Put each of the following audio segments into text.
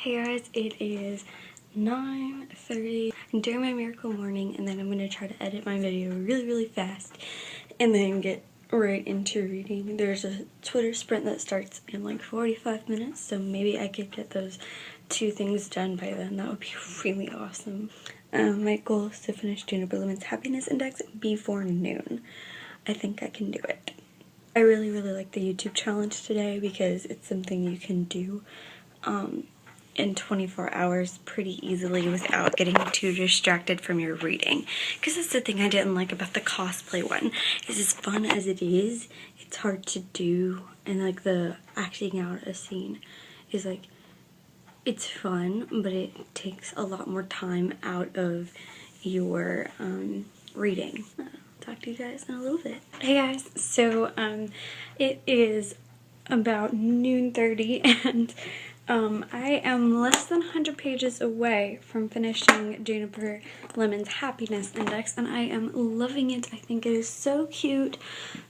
Hey guys, it is 9:30. I'm doing my miracle morning and then I'm going to try to edit my video really fast and then get right into reading. There's a Twitter sprint that starts in like 45 minutes, so maybe I could get those two things done by then. That would be really awesome. My goal is to finish Juniper Lemon's Happiness Index before noon. I think I can do it. I really like the YouTube challenge today because it's something you can do in 24 hours pretty easily without getting too distracted from your reading. Because that's the thing I didn't like about the cosplay one, is as fun as it is, it's hard to do, and like the acting out a scene is like, it's fun, but it takes a lot more time out of your reading. I'll talk to you guys in a little bit. Hey guys, so it is about noon 30 and I am less than 100 pages away from finishing Juniper Lemon's Happiness Index, and I am loving it. I think it is so cute,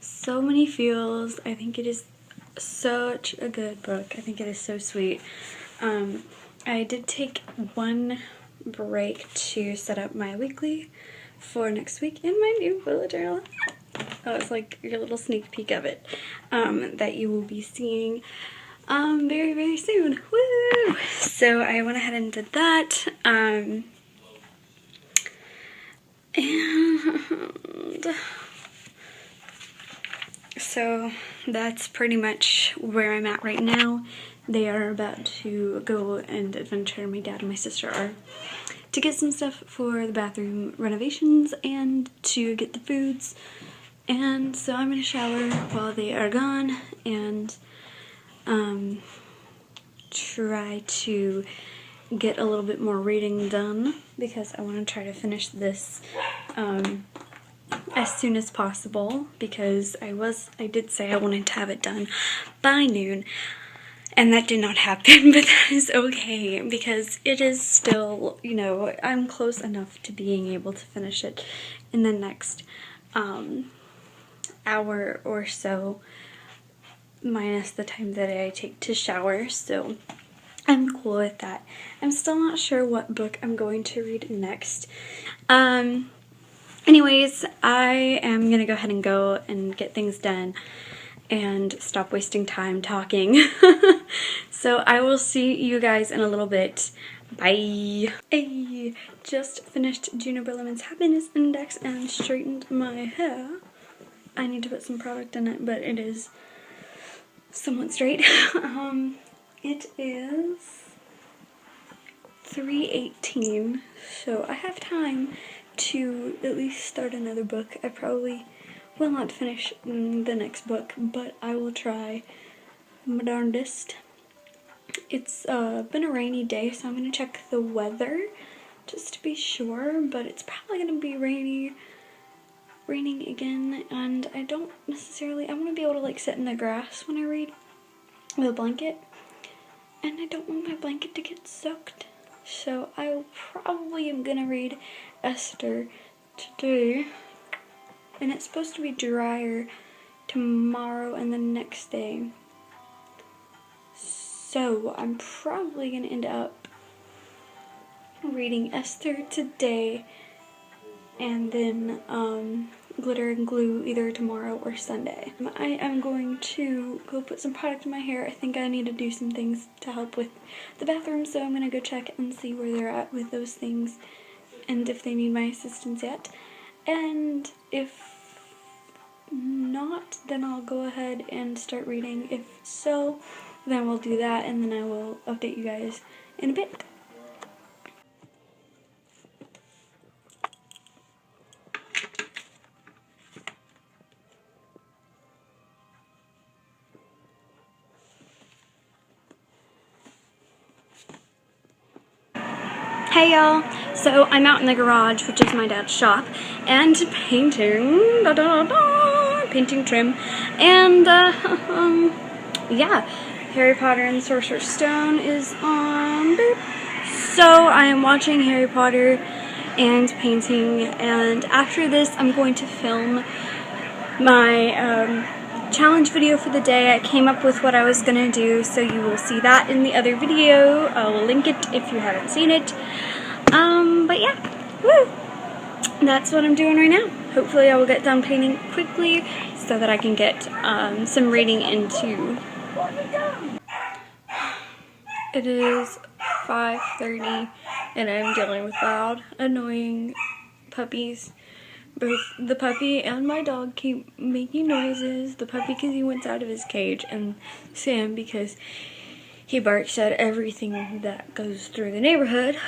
so many feels. I think it is such a good book. I think it is so sweet. I did take one break to set up my weekly for next week in my new bullet journal. Oh, it's like your little sneak peek of it that you will be seeing very soon. Woo! So I went ahead and did that. And so that's pretty much where I'm at right now. They are about to go and adventure, my dad and my sister are, to get some stuff for the bathroom renovations and to get the foods. And so I'm gonna shower while they are gone and try to get a little bit more reading done because I want to try to finish this as soon as possible, because I did say I wanted to have it done by noon and that did not happen, but that is okay because it is still, you know, I'm close enough to being able to finish it in the next hour or so, minus the time that I take to shower, so I'm cool with that. I'm still not sure what book I'm going to read next. Anyways, I am gonna go ahead and go and get things done and stop wasting time talking. So I will see you guys in a little bit. Bye. I just finished Juniper Lemon's Happiness Index and straightened my hair. I need to put some product in it, but it is somewhat straight. It is 3:18, so I have time to at least start another book. I probably will not finish the next book, but I will try my darndest. It's been a rainy day, so I'm going to check the weather just to be sure, but it's probably going to be raining again, and I don't necessarily, I want to be able to like sit in the grass when I read with a blanket, and I don't want my blanket to get soaked, so I probably am gonna read Esther today, and it's supposed to be drier tomorrow and the next day, so I'm probably gonna end up reading Esther today and then Glitter and Glue either tomorrow or Sunday. I am going to go put some product in my hair. I think I need to do some things to help with the bathroom, so I'm gonna go check and see where they're at with those things and if they need my assistance yet. And if not, then I'll go ahead and start reading. If so, then we'll do that, and then I will update you guys in a bit. Hey y'all, so I'm out in the garage, which is my dad's shop, and painting, painting trim, and yeah, Harry Potter and the Sorcerer's Stone is on, so I am watching Harry Potter and painting, and after this I'm going to film my challenge video for the day. I came up with what I was gonna do, so you will see that in the other video. I will link it if you haven't seen it. But yeah, woo! That's what I'm doing right now. Hopefully I will get done painting quickly so that I can get some reading into. It is 5:30 and I'm dealing with loud, annoying puppies. Both the puppy and my dog keep making noises. The puppy because he went out of his cage, and Sam because he barks at everything that goes through the neighborhood.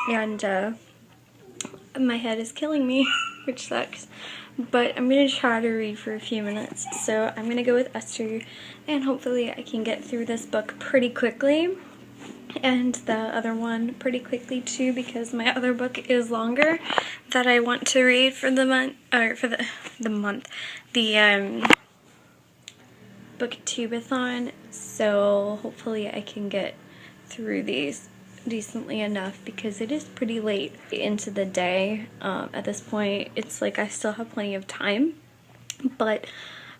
And my head is killing me, which sucks. But I'm going to try to read for a few minutes. So I'm going to go with Esther, and hopefully I can get through this book pretty quickly. And the other one pretty quickly too, because my other book is longer that I want to read for the month, or for the month, the Booktube-A-Thon. So hopefully I can get through these decently enough, because it is pretty late into the day. At this point it's like I still have plenty of time, but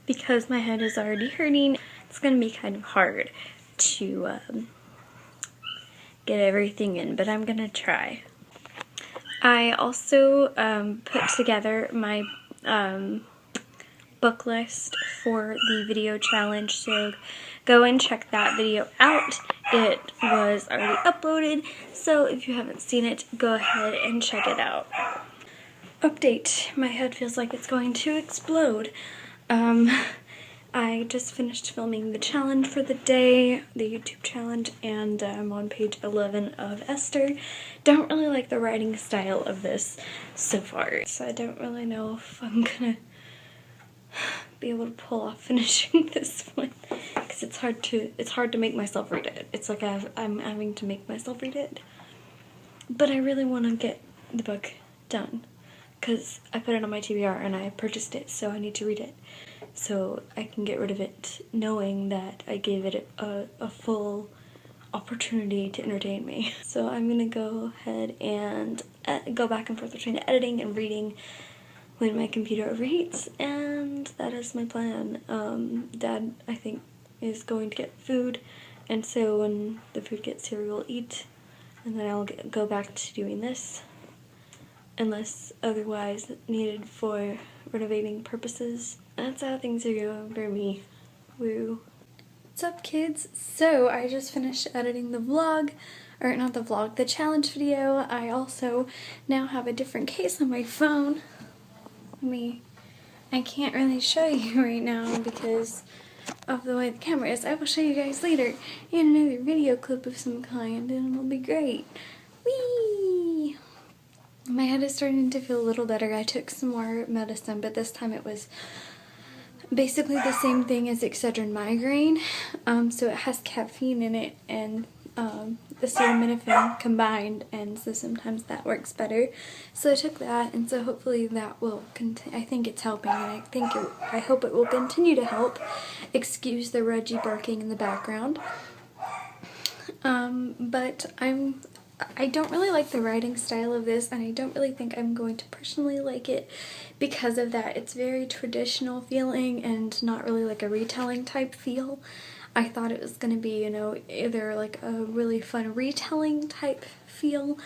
because my head is already hurting, it's gonna be kind of hard to get everything in, but I'm gonna try. I also put together my book list for the video challenge, so go and check that video out. It was already uploaded, so if you haven't seen it, go ahead and check it out. Update. My head feels like it's going to explode. I just finished filming the challenge for the day, the YouTube challenge, and I'm on page 11 of Esther. Don't really like the writing style of this so far, so I don't really know if I'm gonna be able to pull off finishing this one, because it's hard to make myself read it. It's like I'm having to make myself read it. But I really want to get the book done, because I put it on my TBR and I purchased it, so I need to read it, so I can get rid of it knowing that I gave it a full opportunity to entertain me. So I'm gonna go ahead and go back and forth between editing and reading when my computer overheats, and that is my plan. Dad, I think, is going to get food, and so when the food gets here we'll eat, and then I'll go back to doing this, unless otherwise needed for renovating purposes. That's how things are going for me. Woo. What's up, kids? So I just finished editing the vlog, or not the vlog, the challenge video. I also now have a different case on my phone. I can't really show you right now because of the way the camera is. I will show you guys later in another video clip of some kind, and it'll be great. Whee! My head is starting to feel a little better. I took some more medicine, but this time it was basically the same thing as Excedrin migraine. So it has caffeine in it and acetaminophen combined, and so sometimes that works better. So I took that, and so hopefully that will I think it's helping, and I hope it will continue to help. Excuse the Reggie barking in the background. But I don't really like the writing style of this, and I don't really think I'm going to personally like it because of that. It's very traditional feeling and not really like a retelling type feel. I thought it was going to be, you know, either like a really fun retelling type feel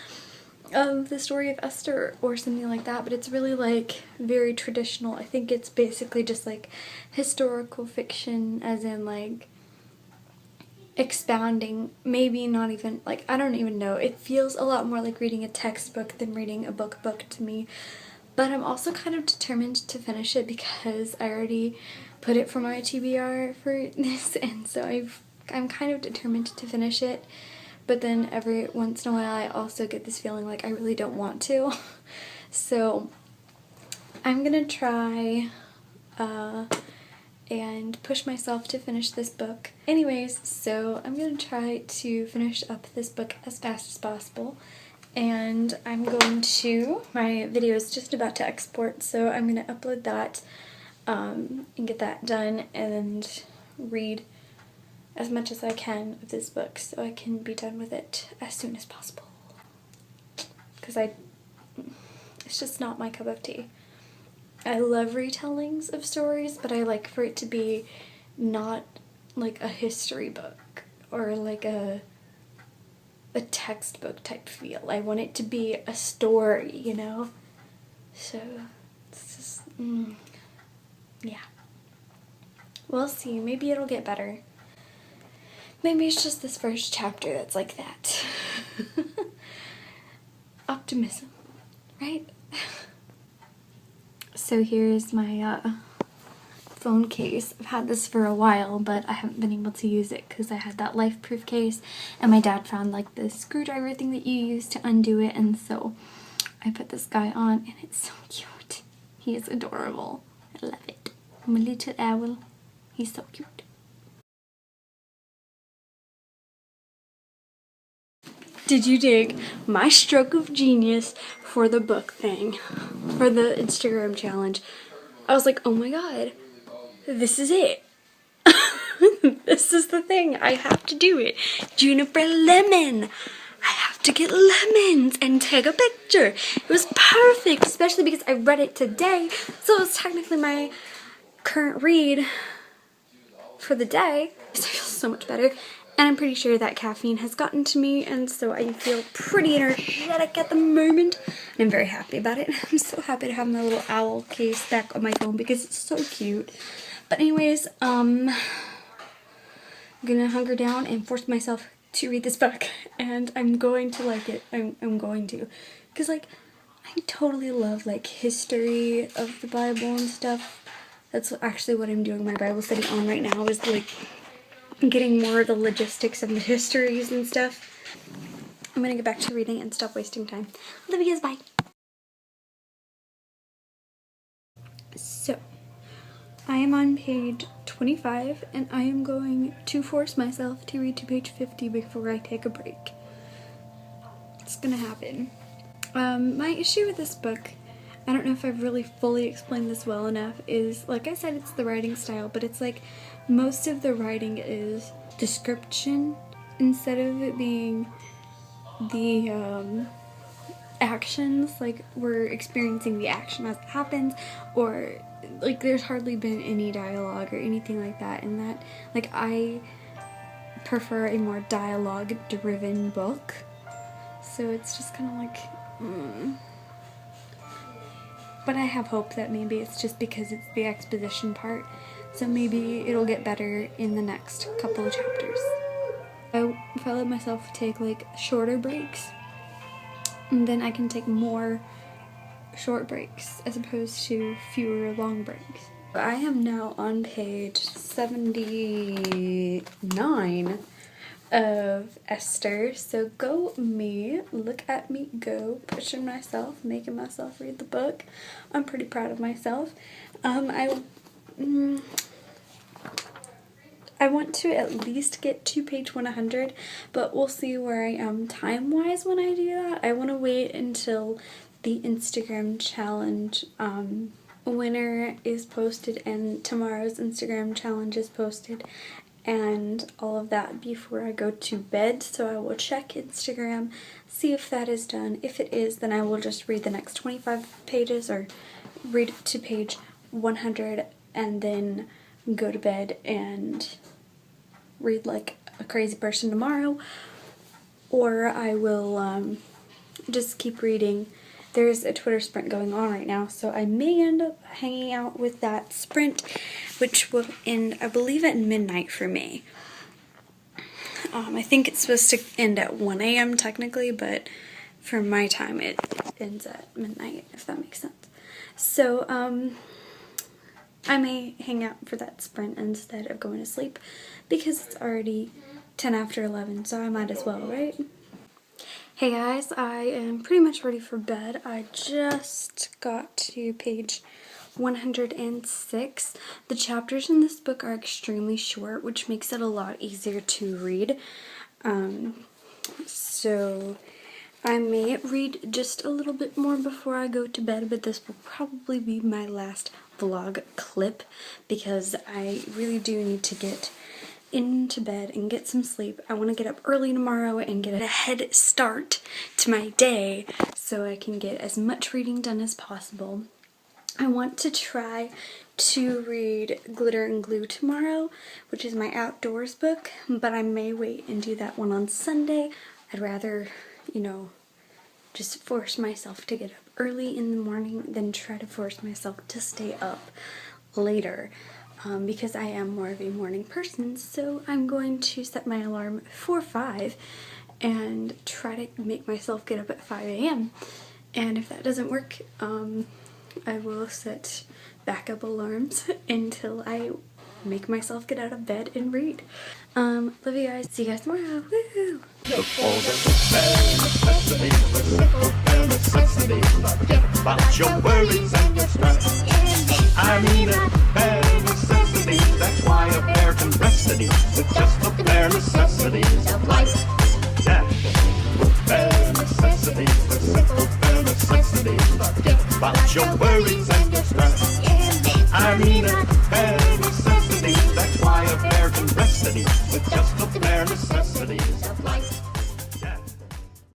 of the story of Esther or something like that, but it's really like very traditional. I think it's basically just like historical fiction, as in like expounding, maybe not even, like, I don't even know. It feels a lot more like reading a textbook than reading a book to me. But I'm also kind of determined to finish it because I already put it for my TBR for this, and so I'm kind of determined to finish it. But then every once in a while I also get this feeling like I really don't want to. So I'm gonna try and push myself to finish this book. Anyways, so I'm gonna try to finish up this book as fast as possible, and I'm going to, my video is just about to export, so I'm gonna upload that and get that done and read as much as I can of this book so I can be done with it as soon as possible, because it's just not my cup of tea. I love retellings of stories, but I like for it to be not like a history book or like a textbook type feel. I want it to be a story, you know? So, it's just, yeah. We'll see. Maybe it'll get better. Maybe it's just this first chapter that's like that. Optimism, right? So here's my phone case. I've had this for a while, but I haven't been able to use it because I had that life-proof case, and my dad found like the screwdriver thing that you use to undo it, and so I put this guy on, and it's so cute. He is adorable. I love it. My little owl. He's so cute. Did you dig my stroke of genius for the book thing? For the Instagram challenge? I was like, oh my god, this is it. This is the thing. I have to do it. Juniper lemon. I have to get lemons and take a picture. It was perfect, especially because I read it today, so it's technically my current read for the day. So I feel so much better. And I'm pretty sure that caffeine has gotten to me, and so I feel pretty energetic at the moment. And I'm very happy about it. I'm so happy to have my little owl case back on my phone because it's so cute. But anyways, I'm gonna hunker down and force myself to read this book, and I'm going to like it. I'm going to, because like I totally love like history of the Bible and stuff. That's actually what I'm doing my Bible study on right now, is like getting more of the logistics of the histories and stuff. I'm gonna get back to reading and stop wasting time. Love you guys, bye. So, I am on page 25, and I am going to force myself to read to page 50 before I take a break. It's gonna happen. My issue with this book, I don't know if I've really fully explained this well enough, is, like I said, it's the writing style, but it's like most of the writing is description instead of it being the actions, like we're experiencing the action as it happens, or like there's hardly been any dialogue or anything like that, and that, like, I prefer a more dialogue driven book, so it's just kind of like But I have hope that maybe it's just because it's the exposition part, so maybe it'll get better in the next couple of chapters. If I let myself take like shorter breaks, and then I can take more short breaks as opposed to fewer long breaks. I am now on page 79 of Esther, so go me, look at me go, pushing myself, making myself read the book. I'm pretty proud of myself. I want to at least get to page 100, but we'll see where I am time-wise when I do that. I want to wait until the Instagram challenge winner is posted and tomorrow's Instagram challenge is posted and all of that before I go to bed. So I will check Instagram, see if that is done. If it is, then I will just read the next 25 pages or read to page 100 and then go to bed and read like a crazy person tomorrow, or I will just keep reading. There's a Twitter sprint going on right now, so I may end up hanging out with that sprint, which will end, I believe, at midnight for me. I think it's supposed to end at 1 a.m. technically, but for my time it ends at midnight, if that makes sense. So, I may hang out for that sprint instead of going to sleep, because it's already 10 after 11, so I might as well, right? Hey guys, I am pretty much ready for bed. I just got to page 106. The chapters in this book are extremely short, which makes it a lot easier to read. So I may read just a little bit more before I go to bed, but this will probably be my last vlog clip because I really do need to get into bed and get some sleep. I want to get up early tomorrow and get a head start to my day so I can get as much reading done as possible. I want to try to read Glitter and Glue tomorrow, which is my outdoors book, but I may wait and do that one on Sunday. I'd rather, you know, just force myself to get up early in the morning than try to force myself to stay up later, because I am more of a morning person. So I'm going to set my alarm for 5 and try to make myself get up at 5 a.m. And if that doesn't work, I will set backup alarms until I make myself get out of bed and read. Love you guys. See you guys tomorrow. Woo! Look for the bare necessities. Forget about your worries and your stress. I mean a bare necessities. That's why a bear can rest at ease with just the bare necessities of life. Yeah. Bare necessities. The simple bare necessities. Forget about your worries and